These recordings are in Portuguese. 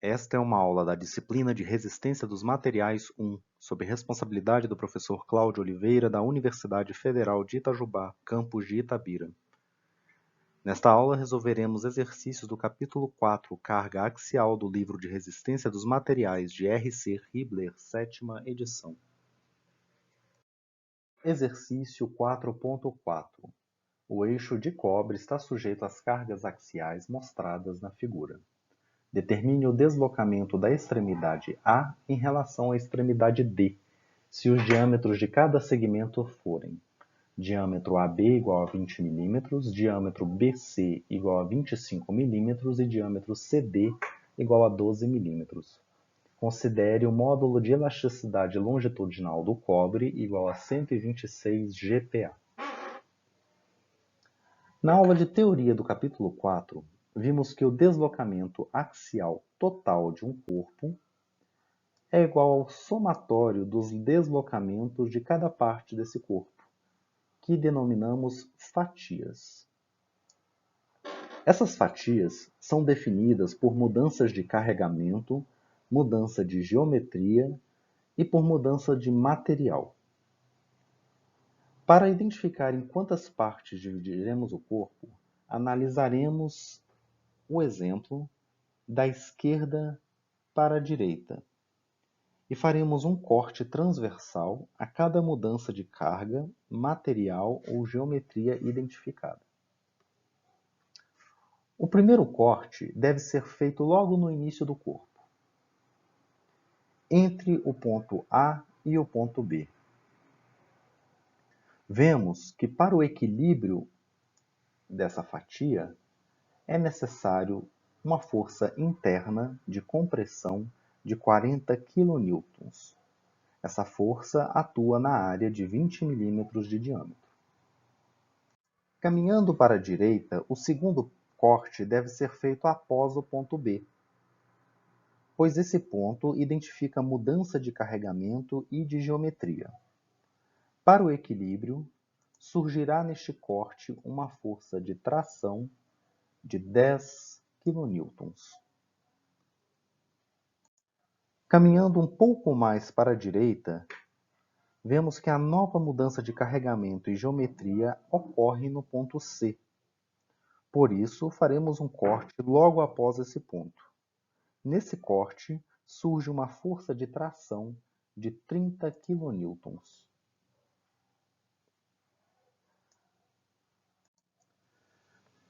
Esta é uma aula da disciplina de Resistência dos Materiais 1, sob responsabilidade do professor Cláudio Oliveira, da Universidade Federal de Itajubá, campus de Itabira. Nesta aula, resolveremos exercícios do capítulo 4, Carga Axial, do livro de Resistência dos Materiais, de R.C. Hibler, 7ª edição. Exercício 4.4. O eixo de cobre está sujeito às cargas axiais mostradas na figura. Determine o deslocamento da extremidade A em relação à extremidade D, se os diâmetros de cada segmento forem diâmetro AB igual a 20 mm, diâmetro BC igual a 25 mm e diâmetro CD igual a 12 mm. Considere o módulo de elasticidade longitudinal do cobre igual a 126 GPa. Na aula de teoria do capítulo 4, vimos que o deslocamento axial total de um corpo é igual ao somatório dos deslocamentos de cada parte desse corpo, que denominamos fatias. Essas fatias são definidas por mudanças de carregamento, mudança de geometria e por mudança de material. Para identificar em quantas partes dividiremos o corpo, analisaremos o exemplo da esquerda para a direita e faremos um corte transversal a cada mudança de carga, material ou geometria identificada. O primeiro corte deve ser feito logo no início do corpo, entre o ponto A e o ponto B. Vemos que para o equilíbrio dessa fatia é necessário uma força interna de compressão de 40 kN. Essa força atua na área de 20 mm de diâmetro. Caminhando para a direita, o segundo corte deve ser feito após o ponto B, pois esse ponto identifica mudança de carregamento e de geometria. Para o equilíbrio, surgirá neste corte uma força de tração de 10 kN. Caminhando um pouco mais para a direita, vemos que a nova mudança de carregamento e geometria ocorre no ponto C. Por isso, faremos um corte logo após esse ponto. Nesse corte, surge uma força de tração de 30 kN.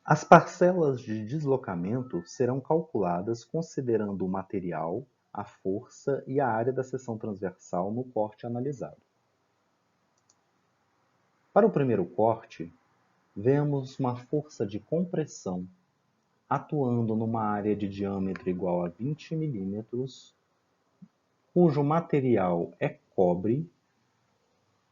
As parcelas de deslocamento serão calculadas considerando o material, a força e a área da seção transversal no corte analisado. Para o primeiro corte, vemos uma força de compressão atuando numa área de diâmetro igual a 20 mm, cujo material é cobre,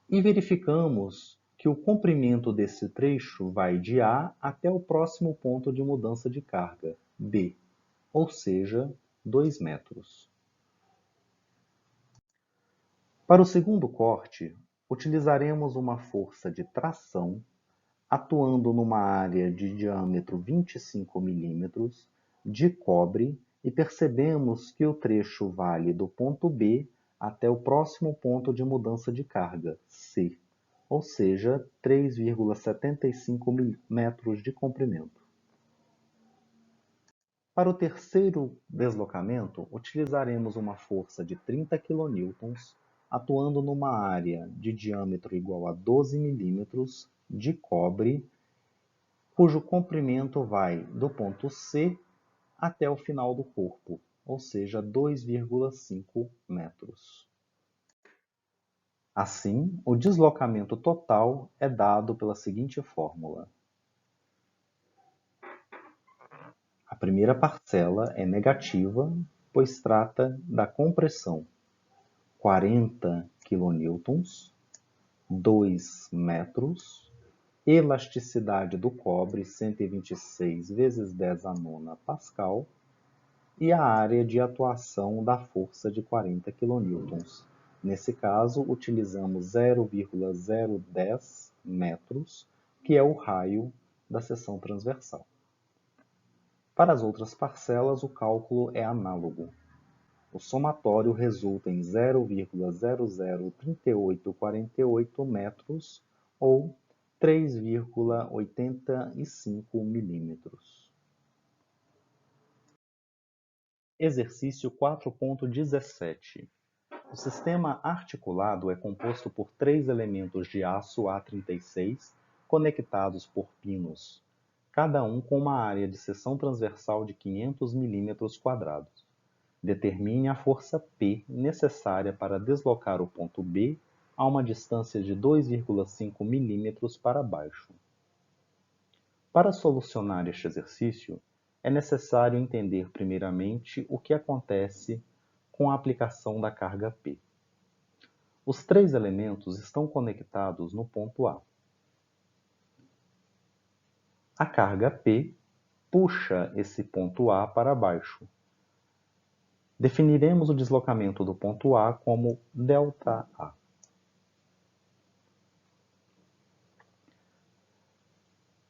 e verificamos que o comprimento desse trecho vai de A até o próximo ponto de mudança de carga, B, ou seja, 2 metros. Para o segundo corte, utilizaremos uma força de tração atuando numa área de diâmetro 25 mm de cobre e percebemos que o trecho vale do ponto B até o próximo ponto de mudança de carga, C, ou seja, 3,75 metros de comprimento. Para o terceiro deslocamento, utilizaremos uma força de 30 kN atuando numa área de diâmetro igual a 12 mm de cobre, cujo comprimento vai do ponto C até o final do corpo, ou seja, 2,5 metros. Assim, o deslocamento total é dado pela seguinte fórmula. A primeira parcela é negativa, pois trata da compressão. 40 kN, 2 metros, elasticidade do cobre 126 vezes 10 a nona Pascal e a área de atuação da força de 40 kN. Nesse caso, utilizamos 0,010 metros, que é o raio da seção transversal. Para as outras parcelas, o cálculo é análogo. O somatório resulta em 0,003848 metros ou 3,85 milímetros. Exercício 4.17. O sistema articulado é composto por 3 elementos de aço A36 conectados por pinos, cada um com uma área de seção transversal de 500 mm². Determine a força P necessária para deslocar o ponto B a uma distância de 2,5 mm para baixo. Para solucionar este exercício, é necessário entender primeiramente o que acontece com a aplicação da carga P. Os 3 elementos estão conectados no ponto A. A carga P puxa esse ponto A para baixo. Definiremos o deslocamento do ponto A como ΔA.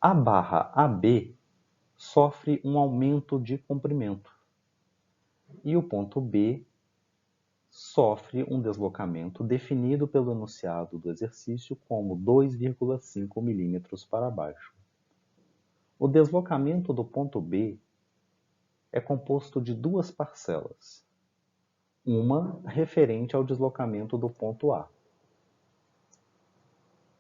A barra AB sofre um aumento de comprimento e o ponto B sofre um deslocamento definido pelo enunciado do exercício como 2,5 mm para baixo. O deslocamento do ponto B é composto de 2 parcelas, uma referente ao deslocamento do ponto A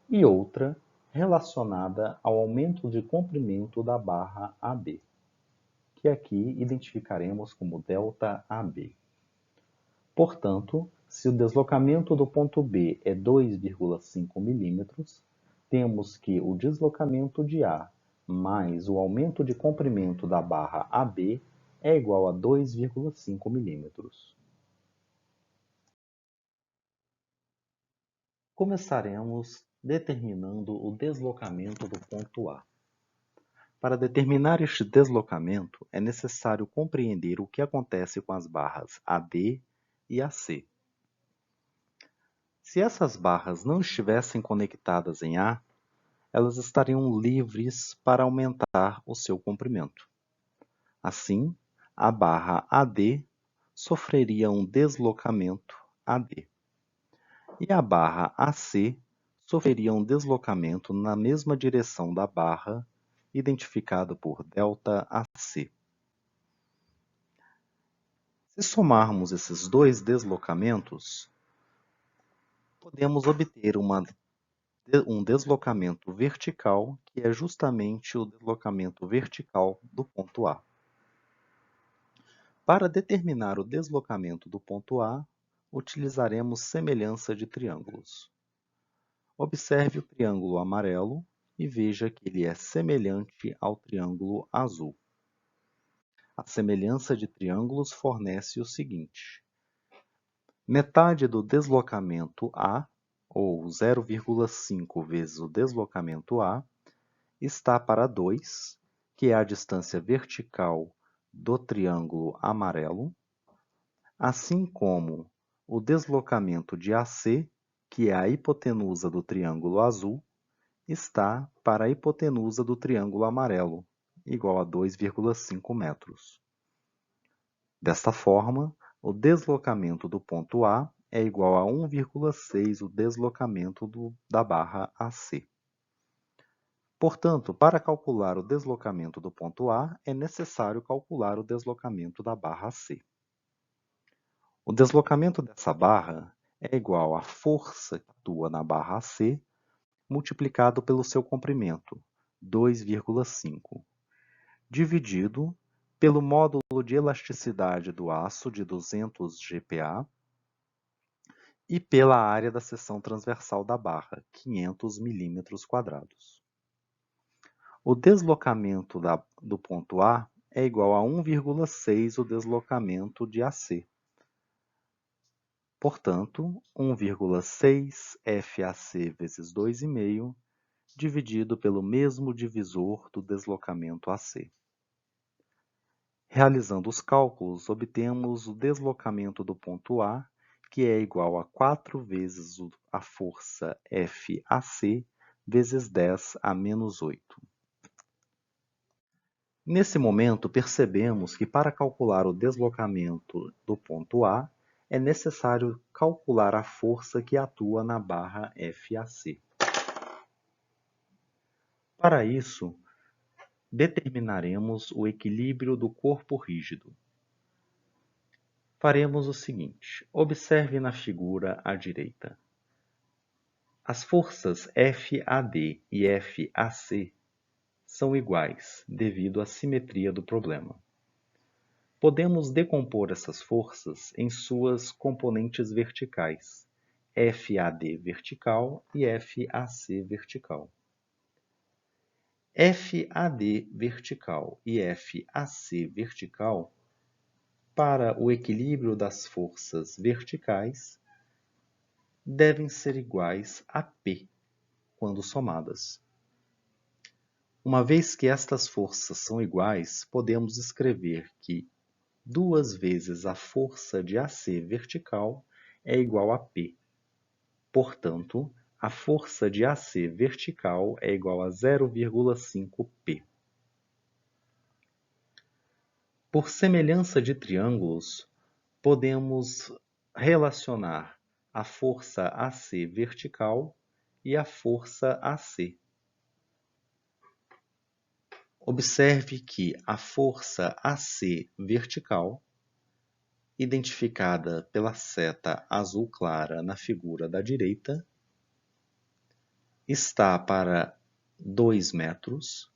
e outra relacionada ao aumento de comprimento da barra AB, que aqui identificaremos como ΔAB. Portanto, se o deslocamento do ponto B é 2,5 mm, temos que o deslocamento de A mais o aumento de comprimento da barra AB é igual a 2,5 mm. Começaremos determinando o deslocamento do ponto A. Para determinar este deslocamento, é necessário compreender o que acontece com as barras AD e AC. Se essas barras não estivessem conectadas em A, elas estariam livres para aumentar o seu comprimento. Assim, a barra AD sofreria um deslocamento AD. E a barra AC sofreria um deslocamento na mesma direção da barra, identificado por ΔAC. Se somarmos esses dois deslocamentos, podemos obter um deslocamento vertical, que é justamente o deslocamento vertical do ponto A. Para determinar o deslocamento do ponto A, utilizaremos semelhança de triângulos. Observe o triângulo amarelo e veja que ele é semelhante ao triângulo azul. A semelhança de triângulos fornece o seguinte: metade do deslocamento A, ou 0,5 vezes o deslocamento A, está para 2, que é a distância vertical do triângulo amarelo, assim como o deslocamento de AC, que é a hipotenusa do triângulo azul, está para a hipotenusa do triângulo amarelo, igual a 2,5 metros. Desta forma, o deslocamento do ponto A é igual a 1,6 o deslocamento da barra AC. Portanto, para calcular o deslocamento do ponto A, é necessário calcular o deslocamento da barra C. O deslocamento dessa barra é igual à força que atua na barra AC multiplicado pelo seu comprimento, 2,5, dividido pelo módulo de elasticidade do aço de 200 GPa e pela área da seção transversal da barra, 500 mm². O deslocamento do ponto A é igual a 1,6 o deslocamento de AC. Portanto, 1,6 FAC vezes 2,5 dividido pelo mesmo divisor do deslocamento AC. Realizando os cálculos, obtemos o deslocamento do ponto A, que é igual a 4 vezes a força FAC vezes 10 a menos 8. Nesse momento, percebemos que para calcular o deslocamento do ponto A, é necessário calcular a força que atua na barra FAC. Para isso, determinaremos o equilíbrio do corpo rígido. Faremos o seguinte: observe na figura à direita. As forças FAD e FAC são iguais devido à simetria do problema. Podemos decompor essas forças em suas componentes verticais, FAD vertical e FAC vertical. FAD vertical e FAC vertical, para o equilíbrio das forças verticais, devem ser iguais a P quando somadas. Uma vez que estas forças são iguais, podemos escrever que 2 vezes a força de AC vertical é igual a P. Portanto, a força de AC vertical é igual a 0,5 P. Por semelhança de triângulos, podemos relacionar a força AC vertical e a força AC. Observe que a força AC vertical, identificada pela seta azul clara na figura da direita, está para 2 metros,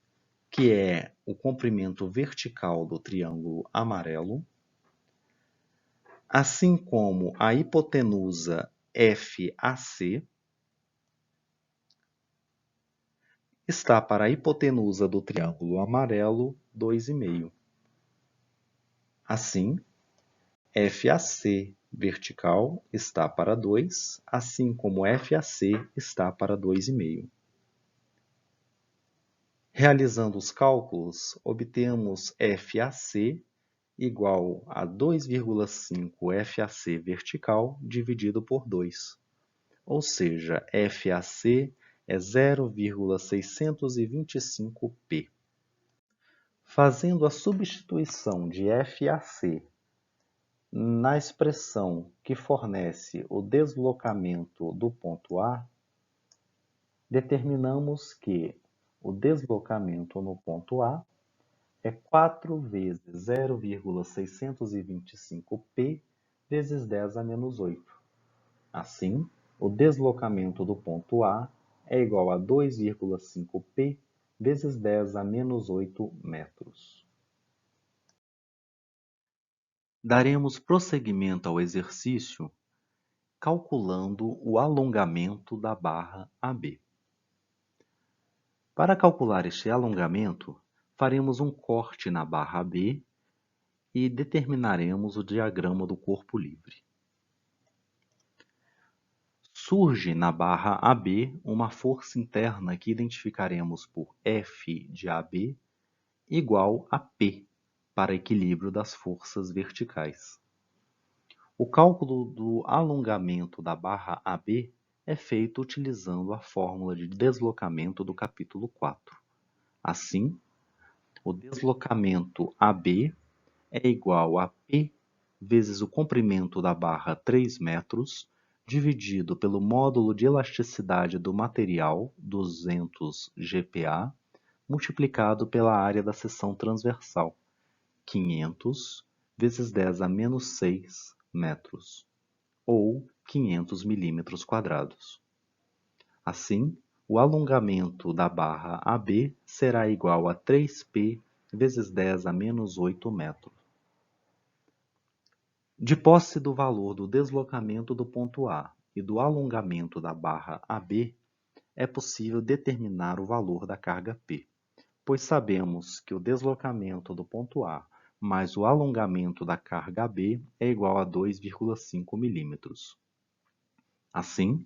que é o comprimento vertical do triângulo amarelo, assim como a hipotenusa FAC está para a hipotenusa do triângulo amarelo 2,5. Assim, FAC vertical está para 2, assim como FAC está para 2,5. Realizando os cálculos, obtemos FAC igual a 2,5 FAC vertical dividido por 2, ou seja, FAC é 0,625 P. Fazendo a substituição de FAC na expressão que fornece o deslocamento do ponto A, determinamos que o deslocamento no ponto A é 4 vezes 0,625 P vezes 10 a menos 8. Assim, o deslocamento do ponto A é igual a 2,5 P vezes 10 a menos 8 metros. Daremos prosseguimento ao exercício calculando o alongamento da barra AB. Para calcular este alongamento, faremos um corte na barra AB e determinaremos o diagrama do corpo livre. Surge na barra AB uma força interna que identificaremos por F de AB igual a P, para equilíbrio das forças verticais. O cálculo do alongamento da barra AB é feito utilizando a fórmula de deslocamento do capítulo 4. Assim, o deslocamento AB é igual a P vezes o comprimento da barra 3 metros, dividido pelo módulo de elasticidade do material, 200 GPa, multiplicado pela área da seção transversal, 500 vezes 10 a menos 6 metros, ou 500 milímetros quadrados. Assim, o alongamento da barra AB será igual a 3P vezes 10 a menos 8 metros. De posse do valor do deslocamento do ponto A e do alongamento da barra AB, é possível determinar o valor da carga P, pois sabemos que o deslocamento do ponto A mais o alongamento da carga AB é igual a 2,5 milímetros. Assim,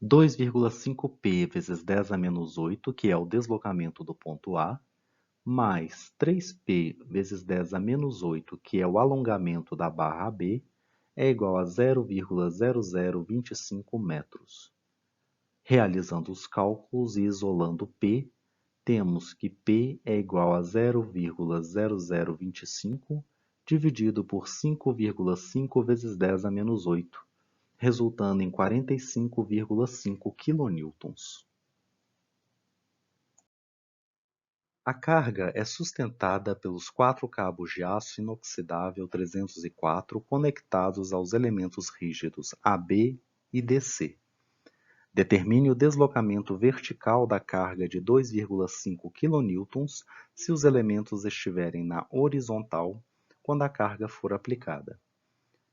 2,5 P vezes 10 a menos 8, que é o deslocamento do ponto A, mais 3P vezes 10 a menos 8, que é o alongamento da barra AB, é igual a 0,0025 metros. Realizando os cálculos e isolando P, temos que P é igual a 0,0025 dividido por 5,5 vezes 10 a menos 8, resultando em 45,5 kN. A carga é sustentada pelos 4 cabos de aço inoxidável 304 conectados aos elementos rígidos AB e DC. Determine o deslocamento vertical da carga de 2,5 kN se os elementos estiverem na horizontal quando a carga for aplicada.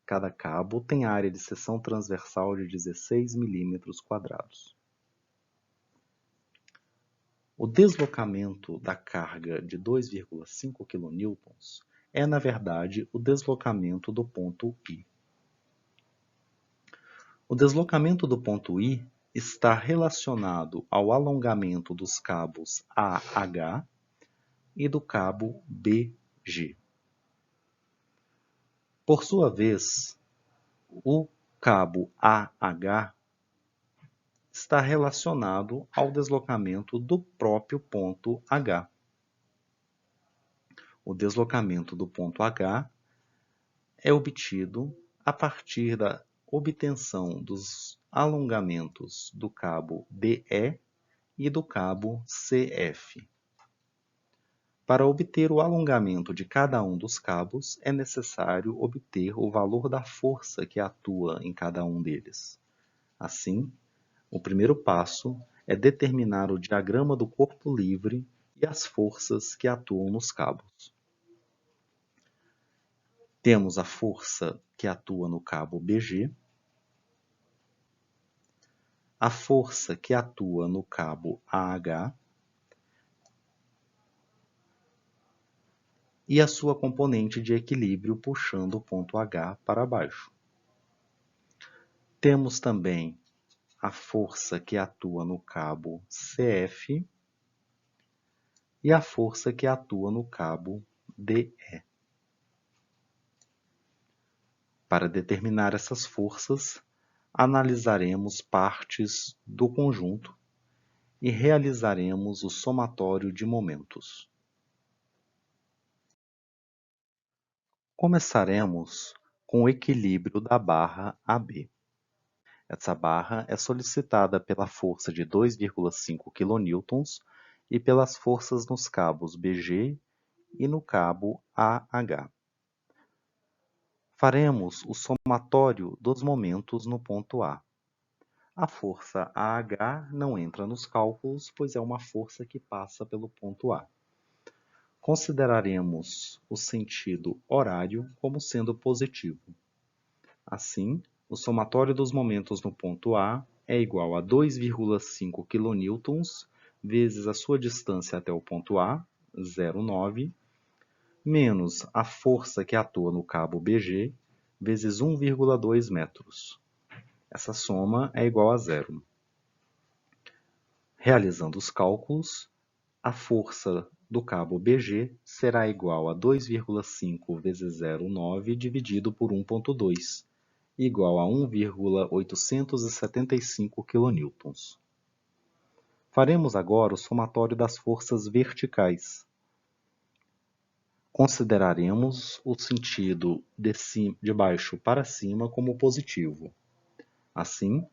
Cada cabo tem área de seção transversal de 16 mm². O deslocamento da carga de 2,5 kN é, na verdade, o deslocamento do ponto I. O deslocamento do ponto I está relacionado ao alongamento dos cabos AH e do cabo BG. Por sua vez, o cabo AH está relacionado ao deslocamento do próprio ponto H. O deslocamento do ponto H é obtido a partir da obtenção dos alongamentos do cabo DE e do cabo CF. Para obter o alongamento de cada um dos cabos, é necessário obter o valor da força que atua em cada um deles. Assim, o primeiro passo é determinar o diagrama do corpo livre e as forças que atuam nos cabos. Temos a força que atua no cabo BG, a força que atua no cabo AH e a sua componente de equilíbrio puxando o ponto H para baixo. Temos também a força que atua no cabo CF e a força que atua no cabo DE. Para determinar essas forças, analisaremos partes do conjunto e realizaremos o somatório de momentos. Começaremos com o equilíbrio da barra AB. Essa barra é solicitada pela força de 2,5 kN e pelas forças nos cabos BG e no cabo AH. Faremos o somatório dos momentos no ponto A. A força AH não entra nos cálculos, pois é uma força que passa pelo ponto A. Consideraremos o sentido horário como sendo positivo. Assim, o somatório dos momentos no ponto A é igual a 2,5 kN vezes a sua distância até o ponto A, 0,9, menos a força que atua no cabo BG, vezes 1,2 metros. Essa soma é igual a 0. Realizando os cálculos, a força do cabo BG será igual a 2,5 vezes 0,9 dividido por 1,2, igual a 1,875 kN. Faremos agora o somatório das forças verticais. Consideraremos o sentido de baixo para cima como positivo. Assim,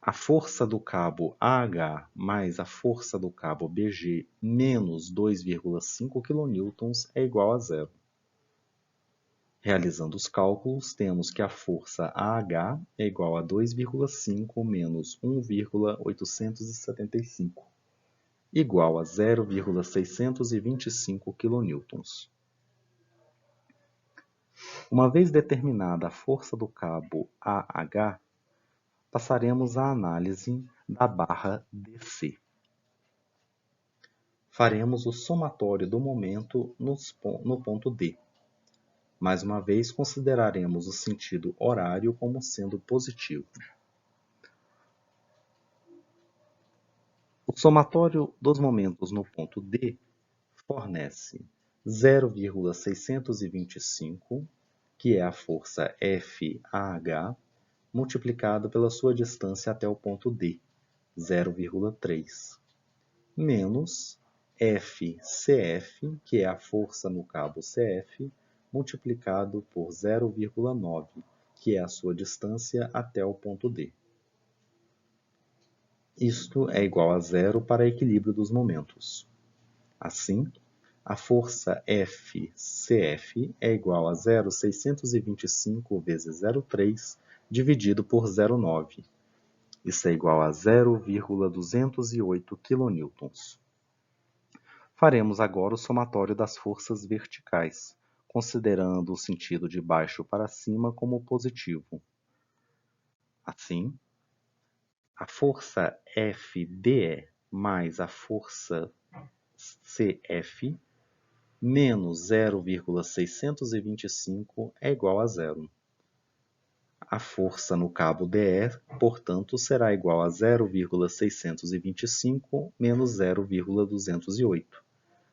a força do cabo AH mais a força do cabo BG menos 2,5 kN é igual a 0. Realizando os cálculos, temos que a força AH é igual a 2,5 menos 1,875, igual a 0,625 kN. Uma vez determinada a força do cabo AH, passaremos à análise da barra DC. Faremos o somatório do momento no ponto D. Mais uma vez, consideraremos o sentido horário como sendo positivo. O somatório dos momentos no ponto D fornece 0,625, que é a força FAH, multiplicado pela sua distância até o ponto D, 0,3, menos FCF, que é a força no cabo CF, multiplicado por 0,9, que é a sua distância até o ponto D. Isto é igual a zero para equilíbrio dos momentos. Assim, a força FCF é igual a 0,625 vezes 0,3 dividido por 0,9. Isso é igual a 0,208 kN. Faremos agora o somatório das forças verticais, considerando o sentido de baixo para cima como positivo. Assim, a força FDE mais a força CF menos 0,625 é igual a zero. A força no cabo DE, portanto, será igual a 0,625 menos 0,208,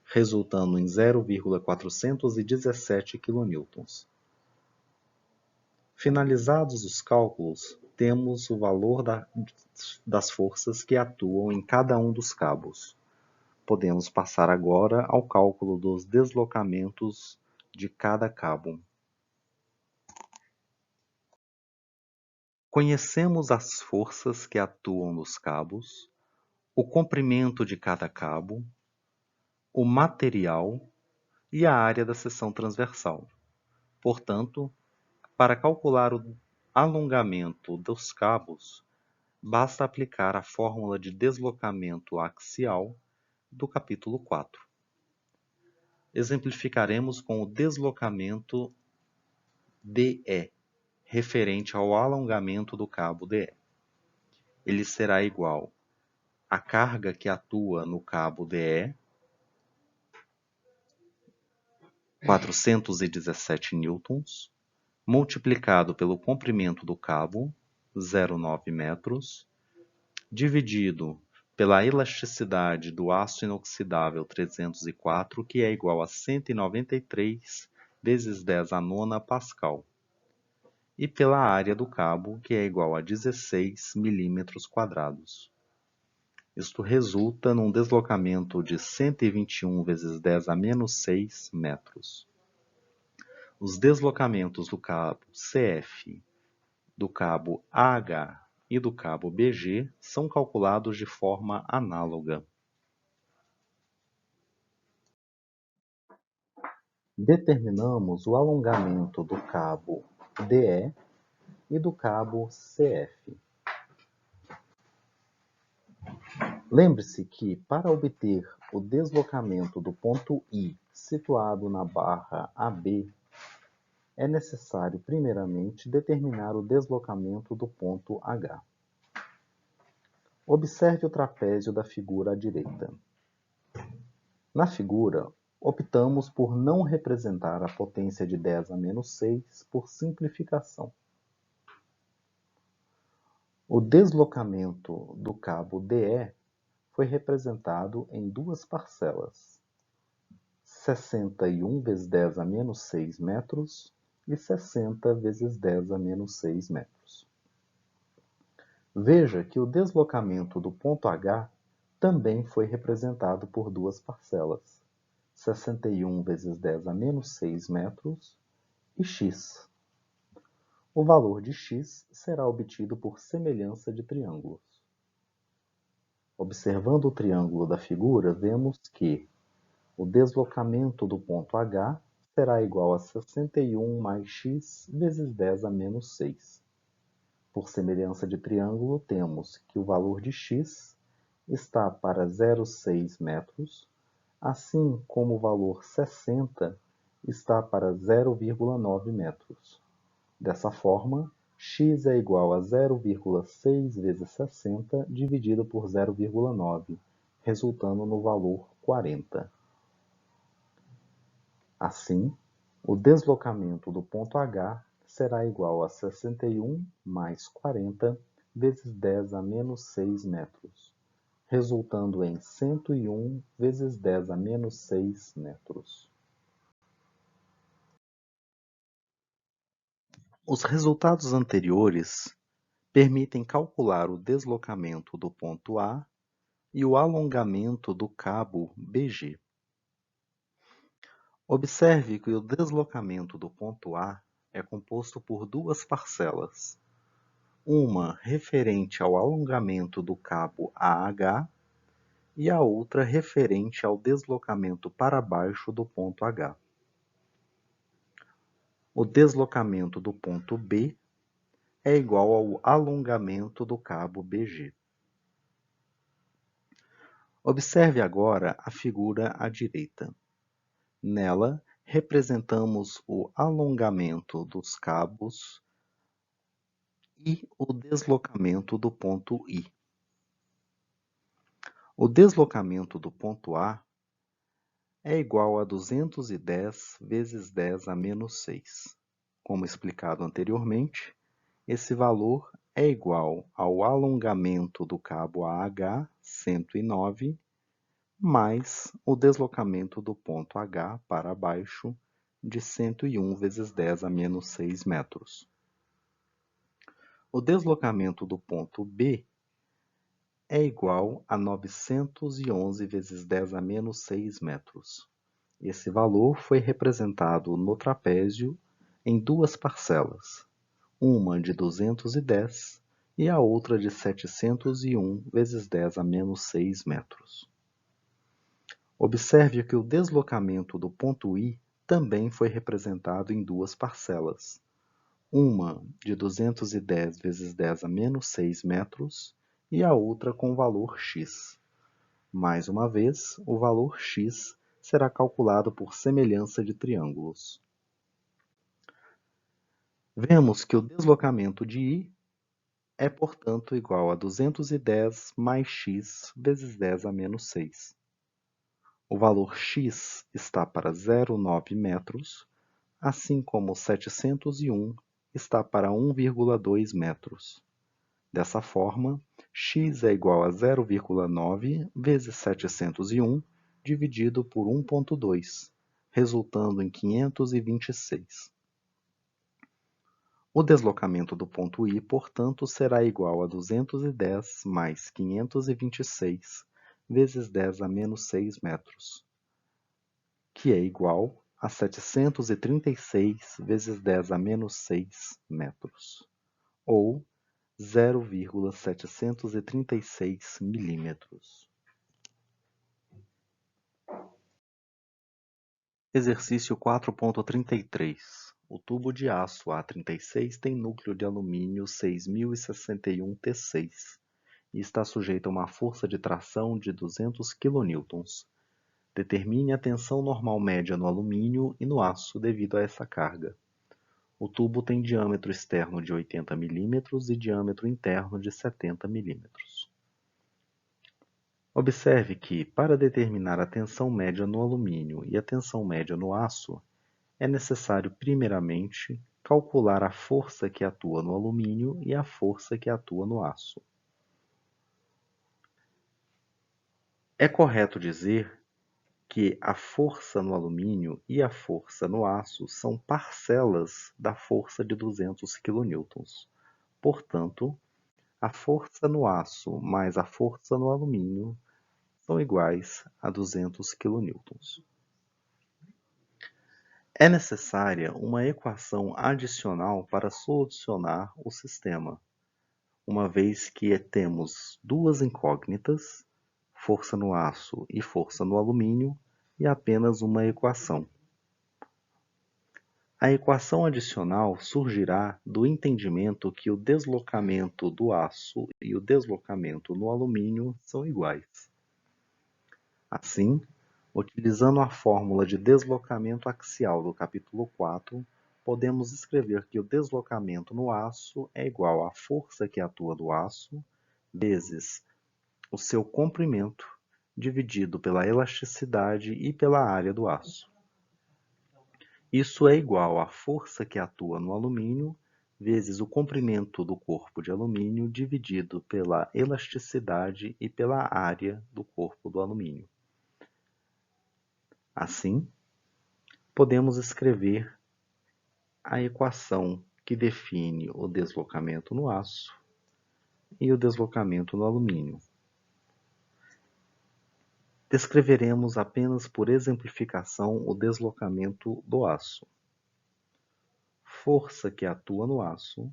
resultando em 0,417 kN. Finalizados os cálculos, temos o valor das forças que atuam em cada um dos cabos. Podemos passar agora ao cálculo dos deslocamentos de cada cabo. Conhecemos as forças que atuam nos cabos, o comprimento de cada cabo, o material e a área da seção transversal. Portanto, para calcular o alongamento dos cabos, basta aplicar a fórmula de deslocamento axial do capítulo 4. Exemplificaremos com o deslocamento DE, referente ao alongamento do cabo DE. Ele será igual à carga que atua no cabo DE, 417 newtons, multiplicado pelo comprimento do cabo, 0,9 metros, dividido pela elasticidade do aço inoxidável 304, que é igual a 193 vezes 10 a nona Pascal, e pela área do cabo, que é igual a 16 milímetros quadrados. Isto resulta num deslocamento de 121 vezes 10 a menos 6 metros. Os deslocamentos do cabo CF, do cabo AH e do cabo BG são calculados de forma análoga. Determinamos o alongamento do cabo DE e do cabo CF. Lembre-se que, para obter o deslocamento do ponto I, situado na barra AB, é necessário, primeiramente, determinar o deslocamento do ponto H. Observe o trapézio da figura à direita. Na figura, optamos por não representar a potência de 10 a menos 6 por simplificação. O deslocamento do cabo DE foi representado em duas parcelas, 61 vezes 10 a menos 6 metros e 60 vezes 10 a menos 6 metros. Veja que o deslocamento do ponto H também foi representado por duas parcelas, 61 vezes 10 a menos 6 metros e x. O valor de x será obtido por semelhança de triângulos. Observando o triângulo da figura, vemos que o deslocamento do ponto H será igual a 61 mais x vezes 10 a menos 6. Por semelhança de triângulo, temos que o valor de x está para 0,6 metros, assim como o valor 60 está para 0,9 metros. Dessa forma, x é igual a 0,6 vezes 60 dividido por 0,9, resultando no valor 40. Assim, o deslocamento do ponto H será igual a 61 mais 40 vezes 10 a menos 6 metros, resultando em 101 vezes 10 a menos 6 metros. Os resultados anteriores permitem calcular o deslocamento do ponto A e o alongamento do cabo BG. Observe que o deslocamento do ponto A é composto por duas parcelas, uma referente ao alongamento do cabo AH e a outra referente ao deslocamento para baixo do ponto H. O deslocamento do ponto B é igual ao alongamento do cabo BG. Observe agora a figura à direita. Nela, representamos o alongamento dos cabos e o deslocamento do ponto I. O deslocamento do ponto A é igual a 210 vezes 10 a menos 6. Como explicado anteriormente, esse valor é igual ao alongamento do cabo AH, 109, mais o deslocamento do ponto H para baixo, de 101 vezes 10 a menos 6 metros. O deslocamento do ponto B é igual a 911 vezes 10 a menos 6 metros. Esse valor foi representado no trapézio em duas parcelas, uma de 210 e a outra de 701 vezes 10 a menos 6 metros. Observe que o deslocamento do ponto I também foi representado em duas parcelas, uma de 210 vezes 10 a menos 6 metros e a outra com valor x. Mais uma vez, o valor x será calculado por semelhança de triângulos. Vemos que o deslocamento de I é, portanto, igual a 210 mais x vezes 10 a menos 6. O valor x está para 0,9 metros, assim como 701 está para 1,2 metros. Dessa forma, x é igual a 0,9 vezes 701 dividido por 1,2, resultando em 526. O deslocamento do ponto I, portanto, será igual a 210 mais 526 vezes 10 a menos 6 metros, que é igual a 736 vezes 10 a menos 6 metros, ou 0,736 milímetros. Exercício 4.33. O tubo de aço A36 tem núcleo de alumínio 6061 T6 e está sujeito a uma força de tração de 200 kN. Determine a tensão normal média no alumínio e no aço devido a essa carga. O tubo tem diâmetro externo de 80 mm e diâmetro interno de 70 mm. Observe que, para determinar a tensão média no alumínio e a tensão média no aço, é necessário, primeiramente, calcular a força que atua no alumínio e a força que atua no aço. É correto dizer que a força no alumínio e a força no aço são parcelas da força de 200 kN. Portanto, a força no aço mais a força no alumínio são iguais a 200 kN. É necessária uma equação adicional para solucionar o sistema, uma vez que temos duas incógnitas, força no aço e força no alumínio, e apenas uma equação. A equação adicional surgirá do entendimento que o deslocamento do aço e o deslocamento no alumínio são iguais. Assim, utilizando a fórmula de deslocamento axial do capítulo 4, podemos escrever que o deslocamento no aço é igual à força que atua no aço vezes o seu comprimento dividido pela elasticidade e pela área do aço. Isso é igual à força que atua no alumínio vezes o comprimento do corpo de alumínio dividido pela elasticidade e pela área do corpo do alumínio. Assim, podemos escrever a equação que define o deslocamento no aço e o deslocamento no alumínio. Descreveremos apenas por exemplificação o deslocamento do aço. Força que atua no aço,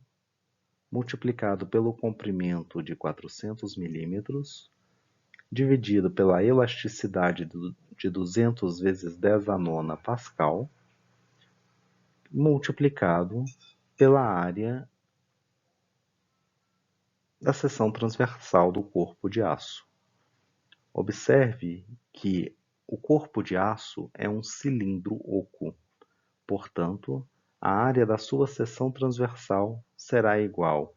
multiplicado pelo comprimento de 400 milímetros, dividido pela elasticidade de 200 vezes 10 a nona pascal, multiplicado pela área da seção transversal do corpo de aço. Observe que o corpo de aço é um cilindro oco, portanto, a área da sua seção transversal será igual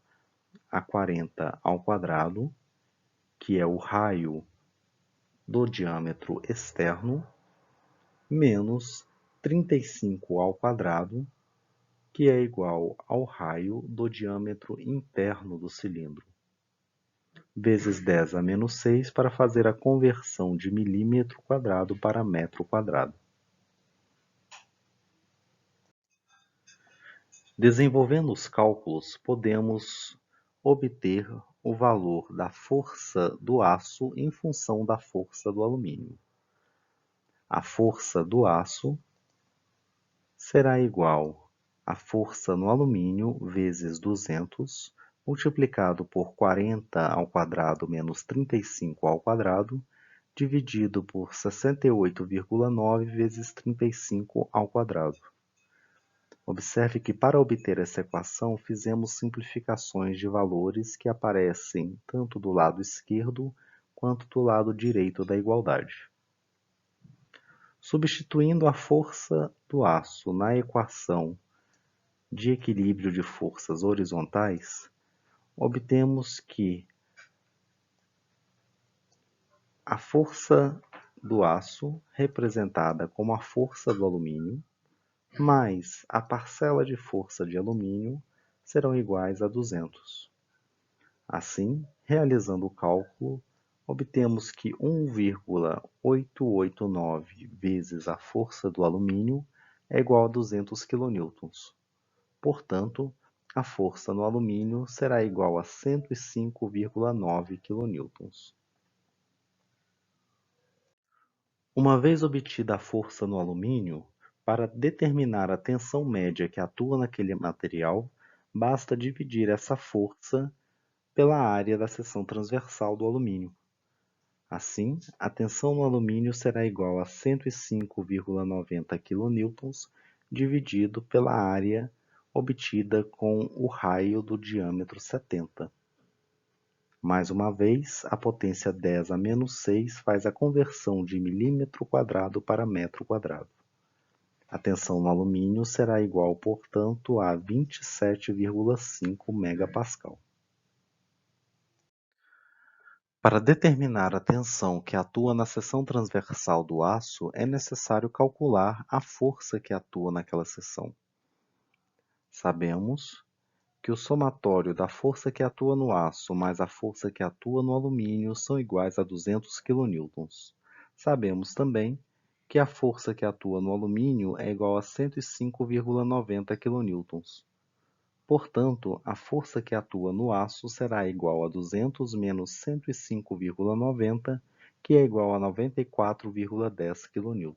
a 40 ao quadrado, que é o raio do diâmetro externo, menos 35 ao quadrado, que é igual ao raio do diâmetro interno do cilindro, vezes 10 a menos 6 para fazer a conversão de milímetro quadrado para metro quadrado. Desenvolvendo os cálculos, podemos obter o valor da força do aço em função da força do alumínio. A força do aço será igual à força no alumínio vezes 200, multiplicado por 40 ao quadrado menos 35 ao quadrado, dividido por 68,9 vezes 35 ao quadrado. Observe que para obter essa equação fizemos simplificações de valores que aparecem tanto do lado esquerdo quanto do lado direito da igualdade. Substituindo a força do aço na equação de equilíbrio de forças horizontais, obtemos que a força do aço, representada como a força do alumínio, mais a parcela de força de alumínio serão iguais a 200. Assim, realizando o cálculo, obtemos que 1,889 vezes a força do alumínio é igual a 200 kN. Portanto, a força no alumínio será igual a 105,9 kN. Uma vez obtida a força no alumínio, para determinar a tensão média que atua naquele material, basta dividir essa força pela área da seção transversal do alumínio. Assim, a tensão no alumínio será igual a 105,90 kN dividido pela área obtida com o raio do diâmetro 70. Mais uma vez, a potência 10 a menos 6 faz a conversão de milímetro quadrado para metro quadrado. A tensão no alumínio será igual, portanto, a 27,5 megapascal. Para determinar a tensão que atua na seção transversal do aço, é necessário calcular a força que atua naquela seção. Sabemos que o somatório da força que atua no aço mais a força que atua no alumínio são iguais a 200 kN. Sabemos também que a força que atua no alumínio é igual a 105,90 kN. Portanto, a força que atua no aço será igual a 200 menos 105,90, que é igual a 94,10 kN.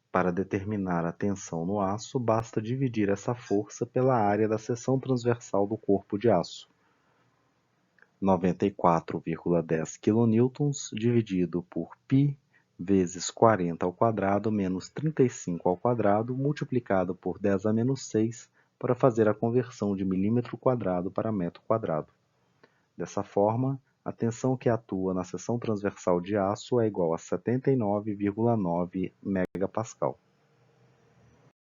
Para determinar a tensão no aço, basta dividir essa força pela área da seção transversal do corpo de aço. 94,10 kN dividido por π vezes 40 ao quadrado menos 35 ao quadrado multiplicado por 10 a menos 6 para fazer a conversão de milímetro quadrado para metro quadrado. Dessa forma, a tensão que atua na seção transversal de aço é igual a 79,9 megapascal.